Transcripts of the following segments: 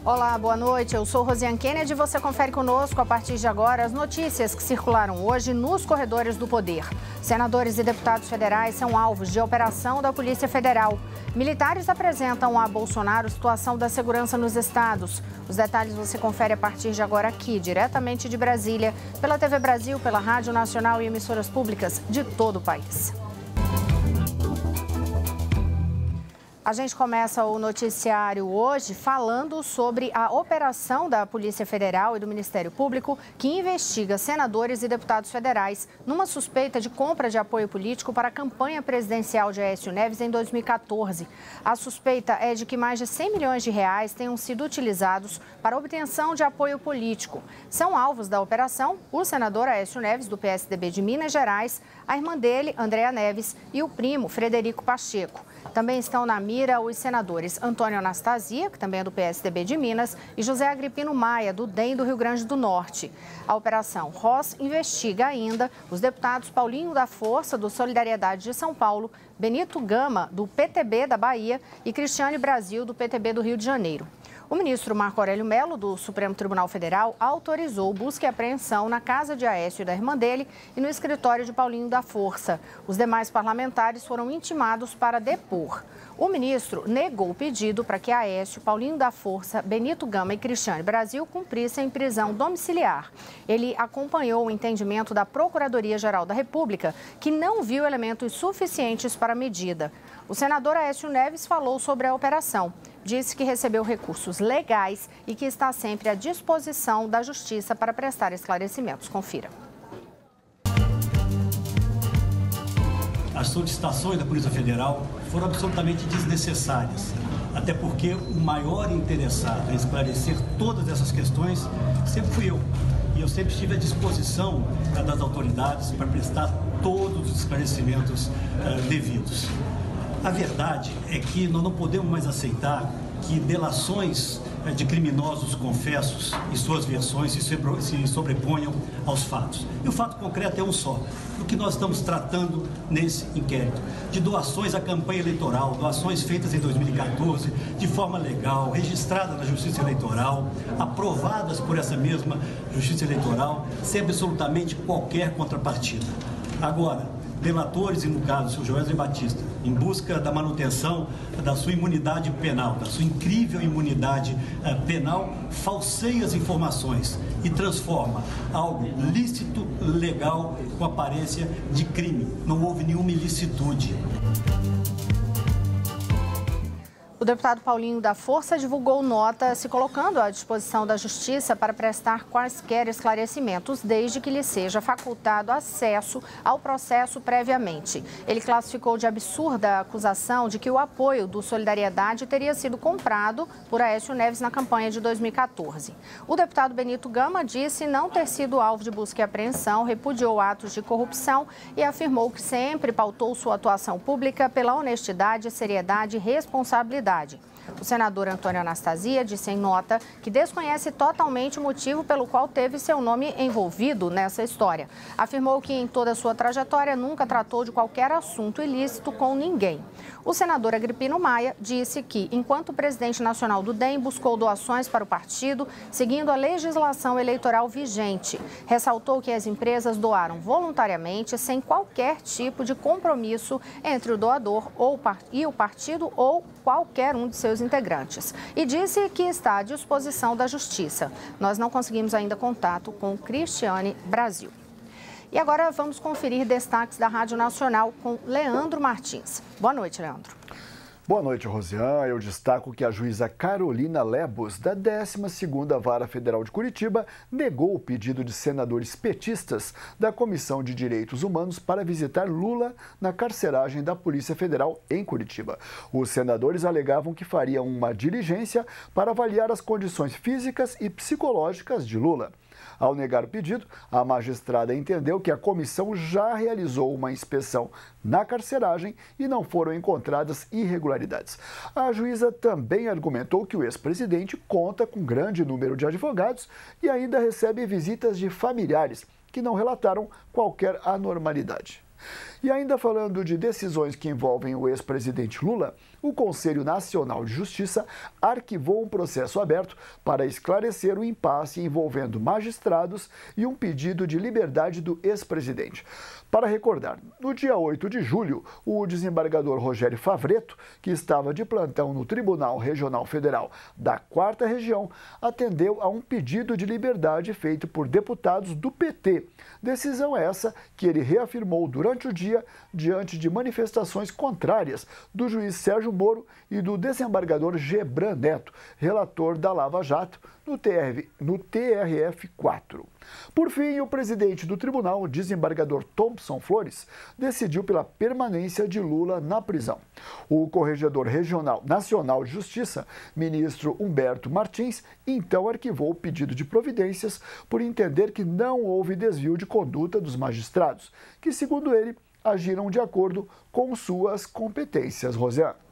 Olá, boa noite. Eu sou Rosiane Kennedy e você confere conosco a partir de agora as notícias que circularam hoje nos corredores do poder. Senadores e deputados federais são alvos de operação da Polícia Federal. Militares apresentam a Bolsonaro situação da segurança nos estados. Os detalhes você confere a partir de agora aqui, diretamente de Brasília, pela TV Brasil, pela Rádio Nacional e emissoras públicas de todo o país. A gente começa o noticiário hoje falando sobre a operação da Polícia Federal e do Ministério Público que investiga senadores e deputados federais numa suspeita de compra de apoio político para a campanha presidencial de Aécio Neves em 2014. A suspeita é de que mais de 100 milhões de reais tenham sido utilizados para obtenção de apoio político. São alvos da operação o senador Aécio Neves, do PSDB de Minas Gerais, a irmã dele, Andréa Neves, e o primo, Frederico Pacheco. Também estão na mira os senadores Antônio Anastasia, que também é do PSDB de Minas, e José Agripino Maia, do DEM do Rio Grande do Norte. A Operação Ross investiga ainda os deputados Paulinho da Força, do Solidariedade de São Paulo, Benito Gama, do PTB da Bahia, e Cristiane Brasil, do PTB do Rio de Janeiro. O ministro Marco Aurélio Mello, do Supremo Tribunal Federal, autorizou busca e apreensão na casa de Aécio e da irmã dele e no escritório de Paulinho da Força. Os demais parlamentares foram intimados para depor. O ministro negou o pedido para que Aécio, Paulinho da Força, Benito Gama e Cristiane Brasil cumprissem prisão domiciliar. Ele acompanhou o entendimento da Procuradoria-Geral da República, que não viu elementos suficientes para a medida. O senador Aécio Neves falou sobre a operação. Disse que recebeu recursos legais e que está sempre à disposição da Justiça para prestar esclarecimentos. Confira. As solicitações da Polícia Federal foram absolutamente desnecessárias, até porque o maior interessado em esclarecer todas essas questões sempre fui eu. E eu sempre estive à disposição das autoridades para prestar todos os esclarecimentos devidos. A verdade é que nós não podemos mais aceitar que delações de criminosos confessos e suas versões se sobreponham aos fatos. E o fato concreto é um só, do que nós estamos tratando nesse inquérito, de doações à campanha eleitoral, doações feitas em 2014, de forma legal, registradas na Justiça Eleitoral, aprovadas por essa mesma Justiça Eleitoral, sem absolutamente qualquer contrapartida. Agora, delatores, e no caso o senhor Joesley Batista, em busca da manutenção da sua imunidade penal, da sua incrível imunidade penal, falseia as informações e transforma algo lícito, legal, com aparência de crime. Não houve nenhuma ilicitude. O deputado Paulinho da Força divulgou nota se colocando à disposição da Justiça para prestar quaisquer esclarecimentos, desde que lhe seja facultado acesso ao processo previamente. Ele classificou de absurda a acusação de que o apoio do Solidariedade teria sido comprado por Aécio Neves na campanha de 2014. O deputado Benito Gama disse não ter sido alvo de busca e apreensão, repudiou atos de corrupção e afirmou que sempre pautou sua atuação pública pela honestidade, seriedade e responsabilidade. O senador Antônio Anastasia disse em nota que desconhece totalmente o motivo pelo qual teve seu nome envolvido nessa história. Afirmou que em toda a sua trajetória nunca tratou de qualquer assunto ilícito com ninguém. O senador Agripino Maia disse que, enquanto presidente nacional do DEM, buscou doações para o partido, seguindo a legislação eleitoral vigente. Ressaltou que as empresas doaram voluntariamente, sem qualquer tipo de compromisso entre o doador e o partido ou qualquer um de seus integrantes. E disse que está à disposição da Justiça. Nós não conseguimos ainda contato com Cristiane Brasil. E agora vamos conferir destaques da Rádio Nacional com Leandro Martins. Boa noite, Leandro. Boa noite, Rosiane. Eu destaco que a juíza Carolina Lebos, da 12ª Vara Federal de Curitiba, negou o pedido de senadores petistas da Comissão de Direitos Humanos para visitar Lula na carceragem da Polícia Federal em Curitiba. Os senadores alegavam que fariam uma diligência para avaliar as condições físicas e psicológicas de Lula. Ao negar o pedido, a magistrada entendeu que a comissão já realizou uma inspeção na carceragem e não foram encontradas irregularidades. A juíza também argumentou que o ex-presidente conta com grande número de advogados e ainda recebe visitas de familiares que não relataram qualquer anormalidade. E ainda falando de decisões que envolvem o ex-presidente Lula, o Conselho Nacional de Justiça arquivou um processo aberto para esclarecer o impasse envolvendo magistrados e um pedido de liberdade do ex-presidente. Para recordar, no dia 8 de julho, o desembargador Rogério Favretto, que estava de plantão no Tribunal Regional Federal da 4ª Região, atendeu a um pedido de liberdade feito por deputados do PT. Decisão essa que ele reafirmou durante o dia, diante de manifestações contrárias do juiz Sérgio Moro e do desembargador Gebran Neto, relator da Lava Jato, no TRF4. Por fim, o presidente do tribunal, o desembargador Thompson Flores, decidiu pela permanência de Lula na prisão. O Corregedor Regional Nacional de Justiça, ministro Humberto Martins, então arquivou o pedido de providências por entender que não houve desvio de conduta dos magistrados, que, segundo ele, agiram de acordo com suas competências. Rosiane.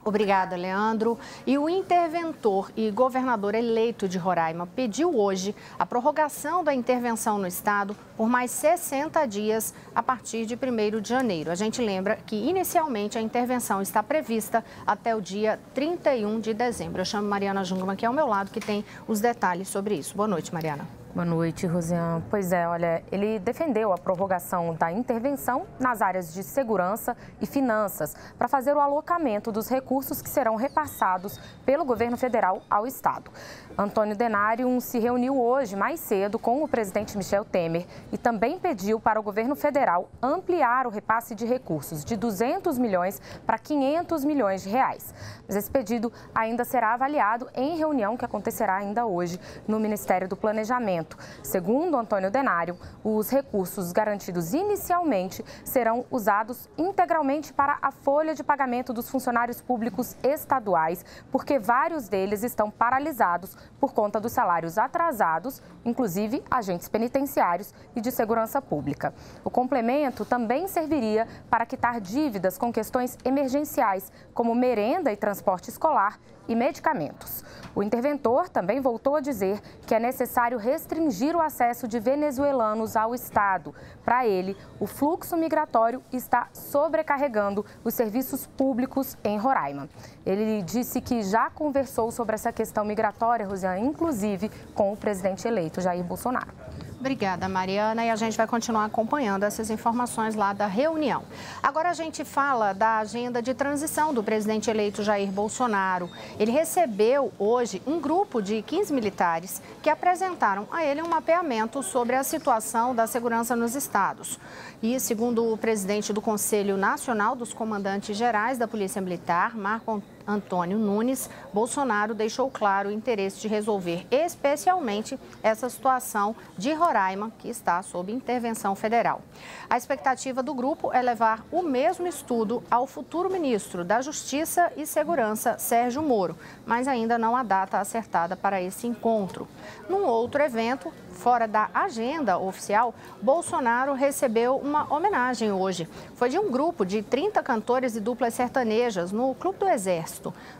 Obrigada, Leandro. E o interventor e governador eleito de Roraima pediu hoje a prorrogação da intervenção no estado por mais 60 dias a partir de 1º de janeiro. A gente lembra que, inicialmente, a intervenção está prevista até o dia 31 de dezembro. Eu chamo Mariana Jungmann, aqui ao meu lado, que tem os detalhes sobre isso. Boa noite, Mariana. Boa noite, Rosiane. Pois é, olha, ele defendeu a prorrogação da intervenção nas áreas de segurança e finanças para fazer o alocamento dos recursos que serão repassados pelo governo federal ao estado. Antônio Denário se reuniu hoje mais cedo com o presidente Michel Temer e também pediu para o governo federal ampliar o repasse de recursos de 200 milhões para 500 milhões de reais. Mas esse pedido ainda será avaliado em reunião que acontecerá ainda hoje no Ministério do Planejamento. Segundo Antônio Denário, os recursos garantidos inicialmente serão usados integralmente para a folha de pagamento dos funcionários públicos estaduais, porque vários deles estão paralisados por conta dos salários atrasados, inclusive agentes penitenciários e de segurança pública. O complemento também serviria para quitar dívidas com questões emergenciais, como merenda e transporte escolar e medicamentos. O interventor também voltou a dizer que é necessário restringir o acesso de venezuelanos ao estado. Para ele, o fluxo migratório está sobrecarregando os serviços públicos em Roraima. Ele disse que já conversou sobre essa questão migratória, Rosiane, inclusive com o presidente eleito Jair Bolsonaro. Obrigada, Mariana. E a gente vai continuar acompanhando essas informações lá da reunião. Agora a gente fala da agenda de transição do presidente eleito Jair Bolsonaro. Ele recebeu hoje um grupo de 15 militares que apresentaram a ele um mapeamento sobre a situação da segurança nos estados. E, segundo o presidente do Conselho Nacional dos Comandantes Gerais da Polícia Militar, Marco Antônio Nunes, Bolsonaro deixou claro o interesse de resolver especialmente essa situação de Roraima, que está sob intervenção federal. A expectativa do grupo é levar o mesmo estudo ao futuro ministro da Justiça e Segurança, Sérgio Moro, mas ainda não há data acertada para esse encontro. Num outro evento, fora da agenda oficial, Bolsonaro recebeu uma homenagem hoje. Foi de um grupo de 30 cantores e duplas sertanejas no Clube do Exército.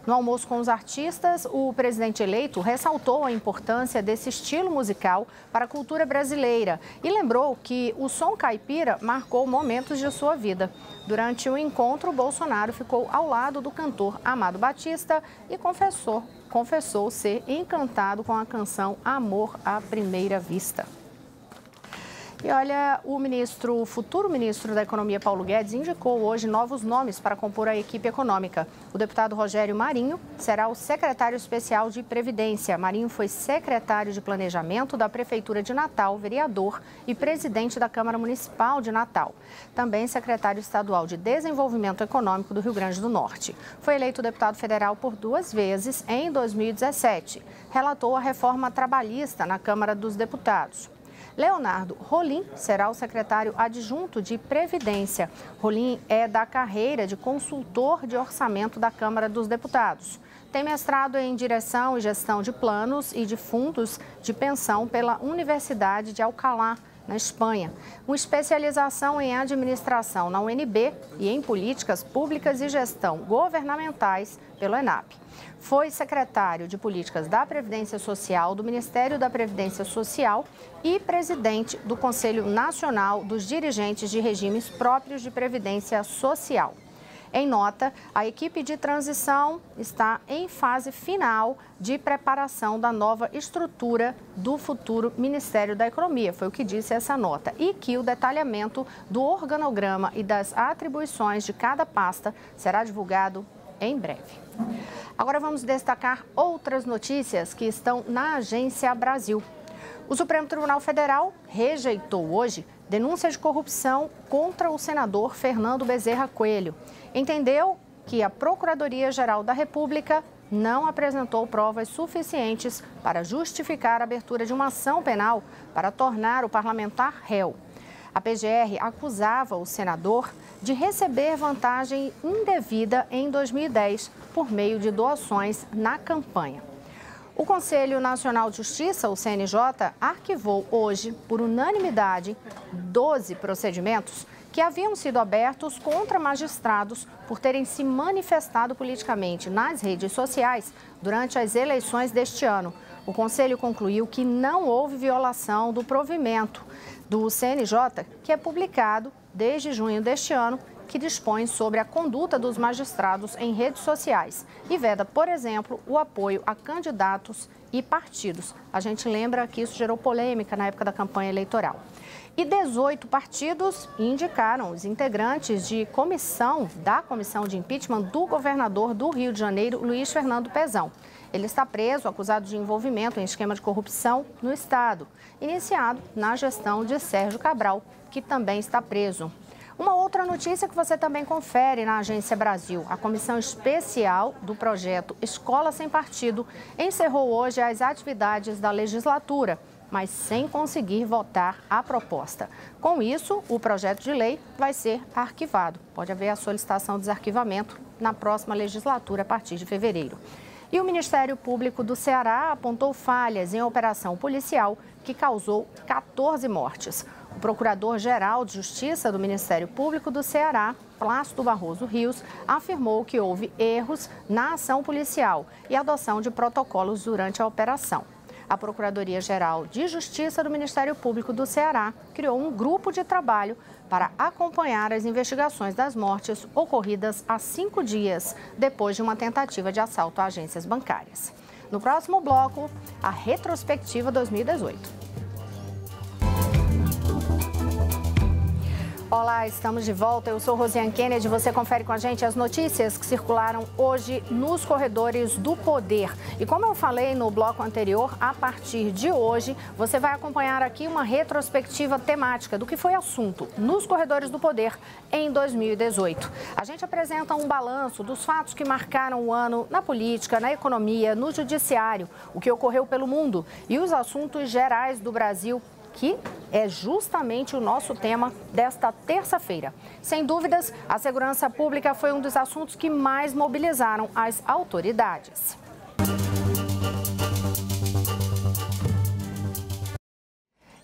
No almoço com os artistas, o presidente eleito ressaltou a importância desse estilo musical para a cultura brasileira e lembrou que o som caipira marcou momentos de sua vida. Durante o encontro, Bolsonaro ficou ao lado do cantor Amado Batista e confessou ser encantado com a canção Amor à Primeira Vista. E olha, o futuro ministro da Economia, Paulo Guedes, indicou hoje novos nomes para compor a equipe econômica. O deputado Rogério Marinho será o secretário especial de Previdência. Marinho foi secretário de Planejamento da Prefeitura de Natal, vereador e presidente da Câmara Municipal de Natal. Também secretário estadual de Desenvolvimento Econômico do Rio Grande do Norte. Foi eleito deputado federal por 2 vezes em 2017. Relatou a reforma trabalhista na Câmara dos Deputados. Leonardo Rolim será o secretário adjunto de Previdência. Rolim é da carreira de consultor de orçamento da Câmara dos Deputados. Tem mestrado em Direção e Gestão de Planos e de Fundos de Pensão pela Universidade de Alcalá, na Espanha, uma especialização em administração na UNB e em políticas públicas e gestão governamentais pelo ENAP. Foi secretário de Políticas da Previdência Social do Ministério da Previdência Social e presidente do Conselho Nacional dos Dirigentes de Regimes Próprios de Previdência Social. Em nota, a equipe de transição está em fase final de preparação da nova estrutura do futuro Ministério da Economia, foi o que disse essa nota, e que o detalhamento do organograma e das atribuições de cada pasta será divulgado em breve. Agora vamos destacar outras notícias que estão na Agência Brasil. O Supremo Tribunal Federal rejeitou hoje denúncia de corrupção contra o senador Fernando Bezerra Coelho. Entendeu que a Procuradoria-Geral da República não apresentou provas suficientes para justificar a abertura de uma ação penal para tornar o parlamentar réu. A PGR acusava o senador de receber vantagem indevida em 2010 por meio de doações na campanha. O Conselho Nacional de Justiça, o CNJ, arquivou hoje, por unanimidade, 12 procedimentos que haviam sido abertos contra magistrados por terem se manifestado politicamente nas redes sociais durante as eleições deste ano. O Conselho concluiu que não houve violação do provimento do CNJ, que é publicado desde junho deste ano, que dispõe sobre a conduta dos magistrados em redes sociais e veda, por exemplo, o apoio a candidatos e partidos. A gente lembra que isso gerou polêmica na época da campanha eleitoral. E 18 partidos indicaram os integrantes da comissão de impeachment do governador do Rio de Janeiro, Luiz Fernando Pezão. Ele está preso, acusado de envolvimento em esquema de corrupção no Estado, iniciado na gestão de Sérgio Cabral, que também está preso. Uma outra notícia que você também confere na Agência Brasil. A comissão especial do projeto Escola Sem Partido encerrou hoje as atividades da legislatura, mas sem conseguir votar a proposta. Com isso, o projeto de lei vai ser arquivado. Pode haver a solicitação de desarquivamento na próxima legislatura, a partir de fevereiro. E o Ministério Público do Ceará apontou falhas em operação policial que causou 14 mortes. O Procurador-Geral de Justiça do Ministério Público do Ceará, Plácido Barroso Rios, afirmou que houve erros na ação policial e adoção de protocolos durante a operação. A Procuradoria-Geral de Justiça do Ministério Público do Ceará criou um grupo de trabalho para acompanhar as investigações das mortes ocorridas há 5 dias depois de uma tentativa de assalto a agências bancárias. No próximo bloco, a retrospectiva 2018. Olá, estamos de volta. Eu sou Rosiane Kennedy. Você confere com a gente as notícias que circularam hoje nos corredores do poder. E como eu falei no bloco anterior, a partir de hoje, você vai acompanhar aqui uma retrospectiva temática do que foi assunto nos corredores do poder em 2018. A gente apresenta um balanço dos fatos que marcaram o ano na política, na economia, no judiciário, o que ocorreu pelo mundo e os assuntos gerais do Brasil, que é justamente o nosso tema desta terça-feira. Sem dúvidas, a segurança pública foi um dos assuntos que mais mobilizaram as autoridades.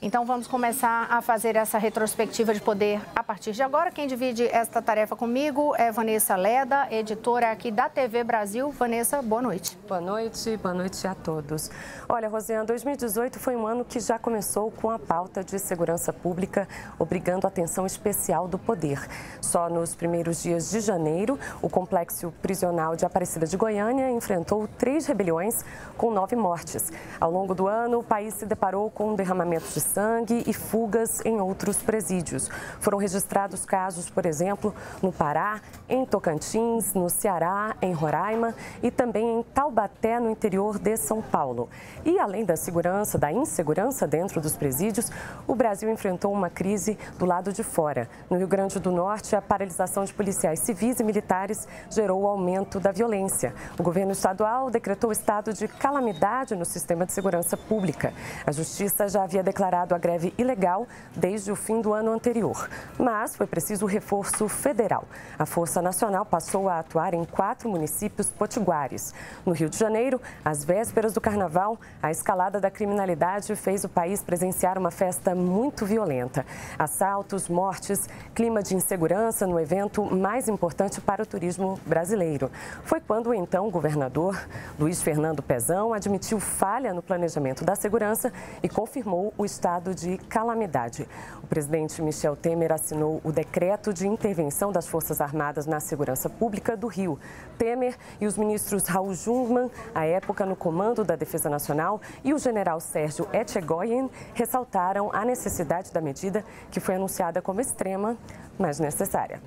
Então, vamos começar a fazer essa retrospectiva de poder a partir de agora. Quem divide esta tarefa comigo é Vanessa Leda, editora aqui da TV Brasil. Vanessa, boa noite. Boa noite a todos. Olha, Rosiane, 2018 foi um ano que já começou com a pauta de segurança pública, obrigando a atenção especial do poder. Só nos primeiros dias de janeiro, o complexo prisional de Aparecida de Goiânia enfrentou 3 rebeliões com 9 mortes. Ao longo do ano, o país se deparou com derramamentos de sangue e fugas em outros presídios. Foram registrados casos, por exemplo, no Pará, em Tocantins, no Ceará, em Roraima e também em Taubaté, no interior de São Paulo. E além da segurança, da insegurança dentro dos presídios, o Brasil enfrentou uma crise do lado de fora. No Rio Grande do Norte, a paralisação de policiais civis e militares gerou o aumento da violência. O governo estadual decretou estado de calamidade no sistema de segurança pública. A Justiça já havia declarado iniciado a greve ilegal desde o fim do ano anterior. Mas foi preciso reforço federal. A Força Nacional passou a atuar em 4 municípios potiguares. No Rio de Janeiro, às vésperas do Carnaval, a escalada da criminalidade fez o país presenciar uma festa muito violenta. Assaltos, mortes, clima de insegurança no evento mais importante para o turismo brasileiro. Foi quando o então governador Luiz Fernando Pezão admitiu falha no planejamento da segurança e confirmou o estado de calamidade. O presidente Michel Temer assinou o decreto de intervenção das Forças Armadas na segurança pública do Rio. Temer e os ministros Raul Jungmann, à época no comando da Defesa Nacional, e o general Sérgio Etchegoyen ressaltaram a necessidade da medida, que foi anunciada como extrema, mas necessária.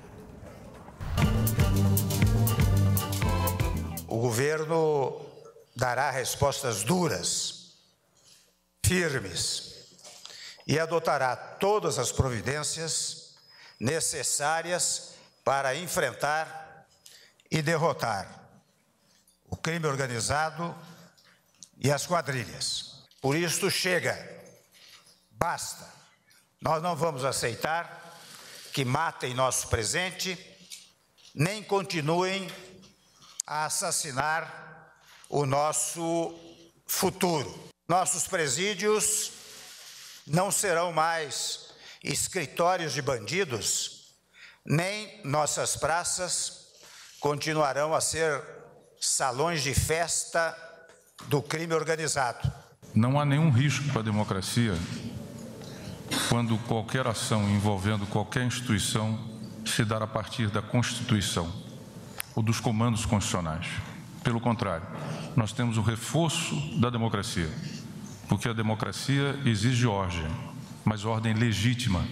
O governo dará respostas duras, firmes, e adotará todas as providências necessárias para enfrentar e derrotar o crime organizado e as quadrilhas. Por isso, chega, basta. Nós não vamos aceitar que matem nosso presente, nem continuem a assassinar o nosso futuro. Nossos presídios não serão mais escritórios de bandidos, nem nossas praças continuarão a ser salões de festa do crime organizado. Não há nenhum risco para a democracia quando qualquer ação envolvendo qualquer instituição se dar a partir da Constituição ou dos comandos constitucionais. Pelo contrário, nós temos o reforço da democracia, porque a democracia exige ordem, mas ordem legítima,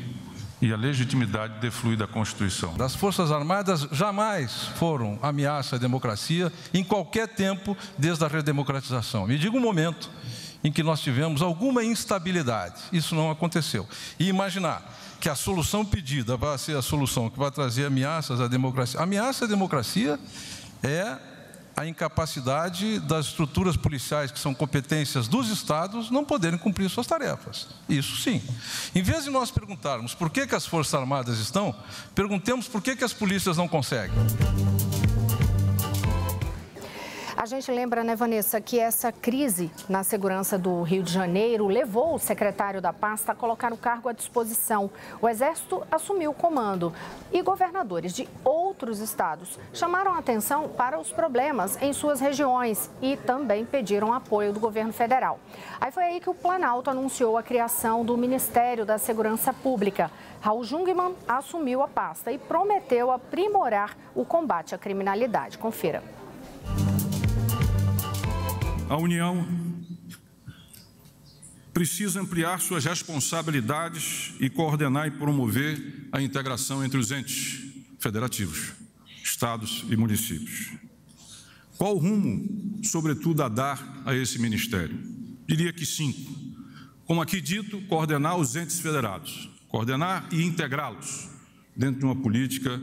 e a legitimidade deflui da Constituição. As Forças Armadas jamais foram ameaça à democracia em qualquer tempo desde a redemocratização. Me diga um momento em que nós tivemos alguma instabilidade. Isso não aconteceu. E imaginar que a solução pedida vai ser a solução que vai trazer ameaças à democracia. Ameaça à democracia é a incapacidade das estruturas policiais, que são competências dos estados, não poderem cumprir suas tarefas. Isso sim. Em vez de nós perguntarmos por que as Forças Armadas estão, perguntemos por que as polícias não conseguem. A gente lembra, né, Vanessa, que essa crise na segurança do Rio de Janeiro levou o secretário da pasta a colocar o cargo à disposição. O Exército assumiu o comando e governadores de outros estados chamaram a atenção para os problemas em suas regiões e também pediram apoio do governo federal. Aí foi aí que o Planalto anunciou a criação do Ministério da Segurança Pública. Raul Jungmann assumiu a pasta e prometeu aprimorar o combate à criminalidade. Confira. A União precisa ampliar suas responsabilidades e coordenar e promover a integração entre os entes federativos, estados e municípios. Qual o rumo, sobretudo, a dar a esse ministério? Diria que 5. Como aqui dito, coordenar os entes federados, coordenar e integrá-los dentro de uma política,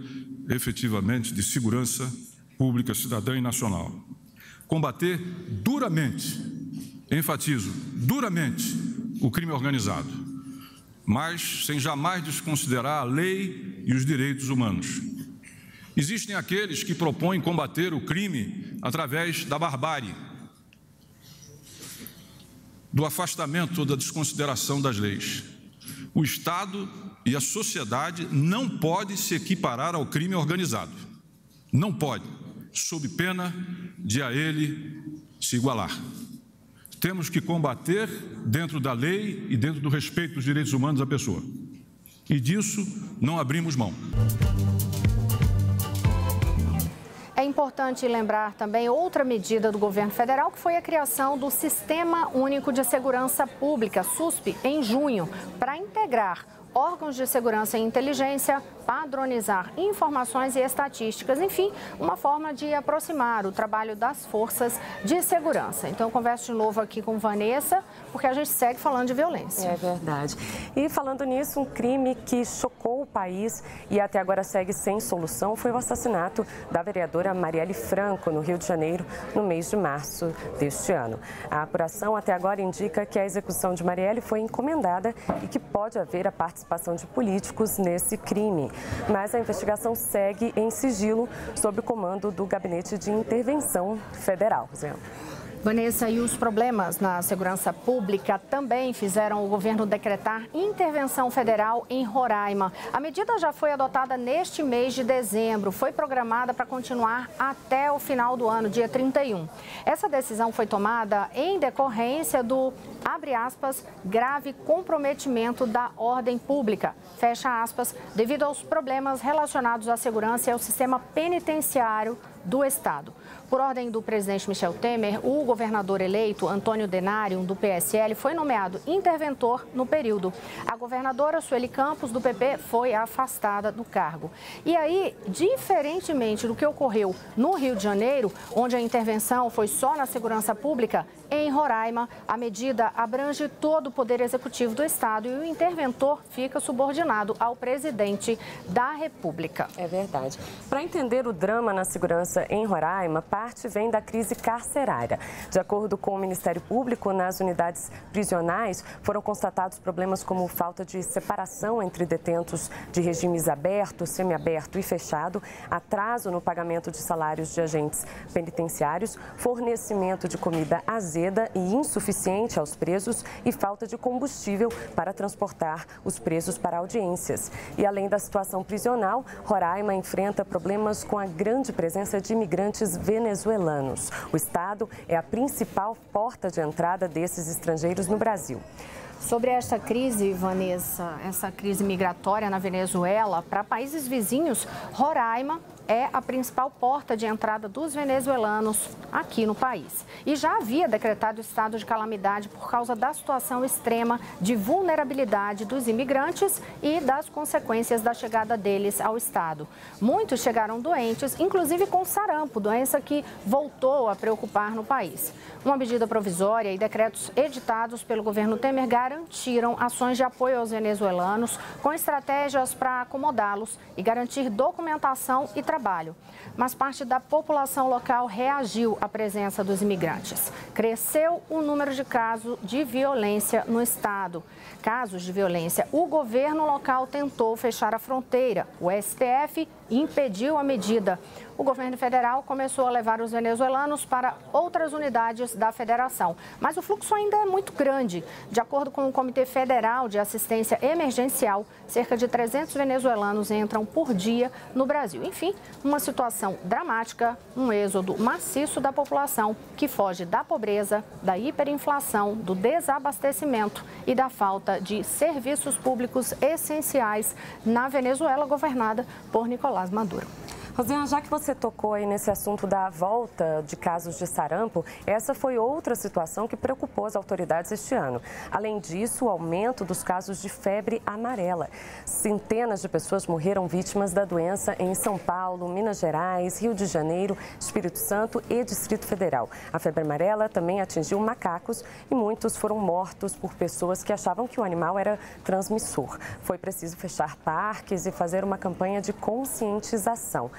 efetivamente, de segurança pública, cidadã e nacional. Combater duramente, enfatizo, duramente, o crime organizado, mas sem jamais desconsiderar a lei e os direitos humanos. Existem aqueles que propõem combater o crime através da barbárie, do afastamento ou da desconsideração das leis. O Estado e a sociedade não podem se equiparar ao crime organizado. Não pode, sob pena de a ele se igualar. Temos que combater dentro da lei e dentro do respeito dos direitos humanos da pessoa. E disso não abrimos mão. É importante lembrar também outra medida do governo federal, que foi a criação do Sistema Único de Segurança Pública, SUSP, em junho, para integrar órgãos de segurança e inteligência, padronizar informações e estatísticas, enfim, uma forma de aproximar o trabalho das forças de segurança. Então, eu converso de novo aqui com Vanessa, porque a gente segue falando de violência. É verdade. E falando nisso, um crime que chocou o país e até agora segue sem solução foi o assassinato da vereadora Marielle Franco, no Rio de Janeiro, no mês de março deste ano. A apuração até agora indica que a execução de Marielle foi encomendada e que pode haver a participação de políticos nesse crime. Mas a investigação segue em sigilo sob o comando do Gabinete de Intervenção Federal. Vanessa, e os problemas na segurança pública também fizeram o governo decretar intervenção federal em Roraima. A medida já foi adotada neste mês de dezembro, foi programada para continuar até o final do ano, dia 31. Essa decisão foi tomada em decorrência do, abre aspas, grave comprometimento da ordem pública, fecha aspas, devido aos problemas relacionados à segurança e ao sistema penitenciário do Estado. Por ordem do presidente Michel Temer, o governador eleito, Antônio Denário, do PSL, foi nomeado interventor no período. A governadora Sueli Campos, do PP, foi afastada do cargo. E aí, diferentemente do que ocorreu no Rio de Janeiro, onde a intervenção foi só na segurança pública, em Roraima, a medida abrange todo o poder executivo do Estado e o interventor fica subordinado ao presidente da República. É verdade. Para entender o drama na segurança em Roraima, parte vem da crise carcerária. De acordo com o Ministério Público, nas unidades prisionais foram constatados problemas como falta de separação entre detentos de regimes aberto, semiaberto e fechado, atraso no pagamento de salários de agentes penitenciários, fornecimento de comida azeda e insuficiente aos presos e falta de combustível para transportar os presos para audiências. E além da situação prisional, Roraima enfrenta problemas com a grande presença de imigrantes venezuelanos. O estado é a principal porta de entrada desses estrangeiros no Brasil. Sobre esta crise, Vanessa, essa crise migratória na Venezuela, para países vizinhos, Roraima é a principal porta de entrada dos venezuelanos aqui no país. E já havia decretado estado de calamidade por causa da situação extrema de vulnerabilidade dos imigrantes e das consequências da chegada deles ao estado. Muitos chegaram doentes, inclusive com sarampo, doença que voltou a preocupar no país. Uma medida provisória e decretos editados pelo governo Temer garantiram ações de apoio aos venezuelanos com estratégias para acomodá-los e garantir documentação e trabalho. Mas parte da população local reagiu à presença dos imigrantes. Cresceu o número de casos de violência no estado. Casos de violência, o governo local tentou fechar a fronteira. O STF impediu a medida. O governo federal começou a levar os venezuelanos para outras unidades da federação. Mas o fluxo ainda é muito grande. De acordo com o Comitê Federal de Assistência Emergencial, cerca de 300 venezuelanos entram por dia no Brasil. Enfim, uma situação dramática, um êxodo maciço da população que foge da pobreza, da hiperinflação, do desabastecimento e da falta de serviços públicos essenciais na Venezuela, governada por Nicolás Maduro. Rosiana, já que você tocou aí nesse assunto da volta de casos de sarampo, essa foi outra situação que preocupou as autoridades este ano. Além disso, o aumento dos casos de febre amarela. Centenas de pessoas morreram vítimas da doença em São Paulo, Minas Gerais, Rio de Janeiro, Espírito Santo e Distrito Federal. A febre amarela também atingiu macacos e muitos foram mortos por pessoas que achavam que o animal era transmissor. Foi preciso fechar parques e fazer uma campanha de conscientização.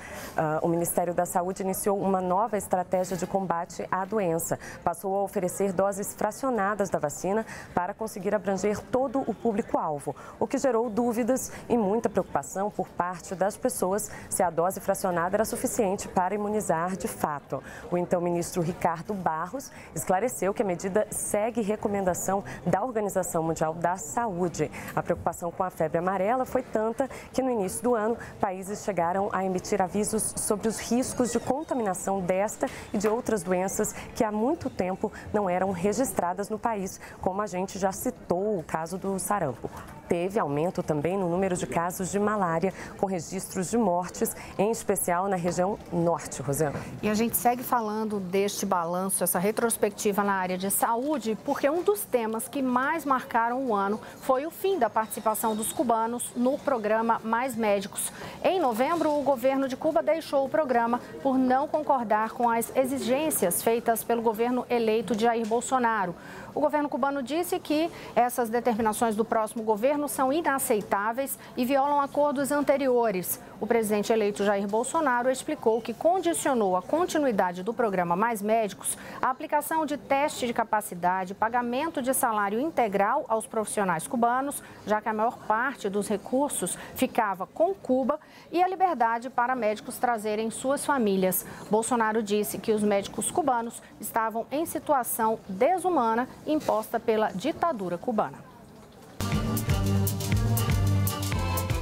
O Ministério da Saúde iniciou uma nova estratégia de combate à doença. Passou a oferecer doses fracionadas da vacina para conseguir abranger todo o público-alvo, o que gerou dúvidas e muita preocupação por parte das pessoas se a dose fracionada era suficiente para imunizar de fato. O então ministro Ricardo Barros esclareceu que a medida segue recomendação da Organização Mundial da Saúde. A preocupação com a febre amarela foi tanta que no início do ano, países chegaram a emitir avisos sobre os riscos de contaminação desta e de outras doenças que há muito tempo não eram registradas no país, como a gente já citou o caso do sarampo. teve aumento também no número de casos de malária, com registros de mortes, em especial na região norte, Rosiana. E a gente segue falando deste balanço, essa retrospectiva na área de saúde, porque um dos temas que mais marcaram o ano foi o fim da participação dos cubanos no programa Mais Médicos. Em novembro, o governo de Cuba deixou o programa por não concordar com as exigências feitas pelo governo eleito de Jair Bolsonaro. O governo cubano disse que essas determinações do próximo governo são inaceitáveis e violam acordos anteriores. O presidente eleito Jair Bolsonaro explicou que condicionou a continuidade do programa Mais Médicos à aplicação de teste de capacidade, pagamento de salário integral aos profissionais cubanos, já que a maior parte dos recursos ficava com Cuba, e a liberdade para médicos trazerem suas famílias. Bolsonaro disse que os médicos cubanos estavam em situação desumana imposta pela ditadura cubana.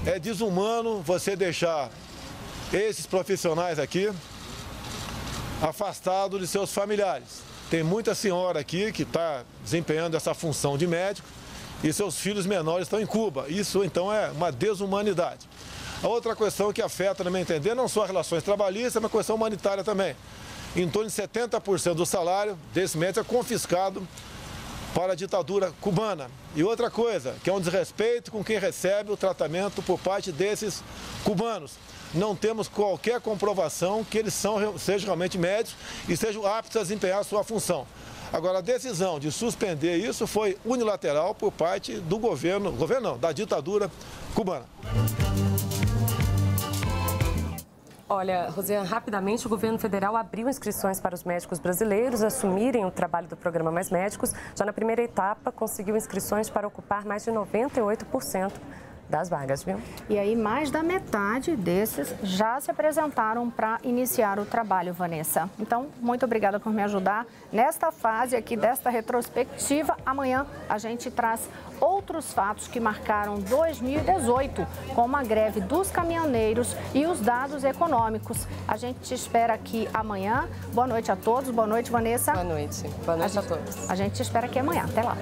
É desumano você deixar esses profissionais aqui afastados de seus familiares. Tem muita senhora aqui que está desempenhando essa função de médico e seus filhos menores estão em Cuba. Isso, então, é uma desumanidade. A outra questão que afeta, na minha entender, não só as relações trabalhistas, mas a questão humanitária também. Em torno de 70% do salário desse médico é confiscado para a ditadura cubana. E outra coisa, que é um desrespeito com quem recebe o tratamento por parte desses cubanos. Não temos qualquer comprovação que eles sejam realmente médicos e sejam aptos a desempenhar a sua função. Agora, a decisão de suspender isso foi unilateral por parte do da ditadura cubana. Olha, Rosiane, rapidamente o governo federal abriu inscrições para os médicos brasileiros assumirem o trabalho do programa Mais Médicos. Já na primeira etapa, conseguiu inscrições para ocupar mais de 98% das vagas, viu? E aí, mais da metade desses já se apresentaram para iniciar o trabalho, Vanessa. Então, muito obrigada por me ajudar nesta fase aqui desta retrospectiva. Amanhã a gente traz outros fatos que marcaram 2018, como a greve dos caminhoneiros e os dados econômicos. A gente te espera aqui amanhã. Boa noite a todos. Boa noite, Vanessa. Boa noite. Boa noite a todos. A gente te espera aqui amanhã. Até lá.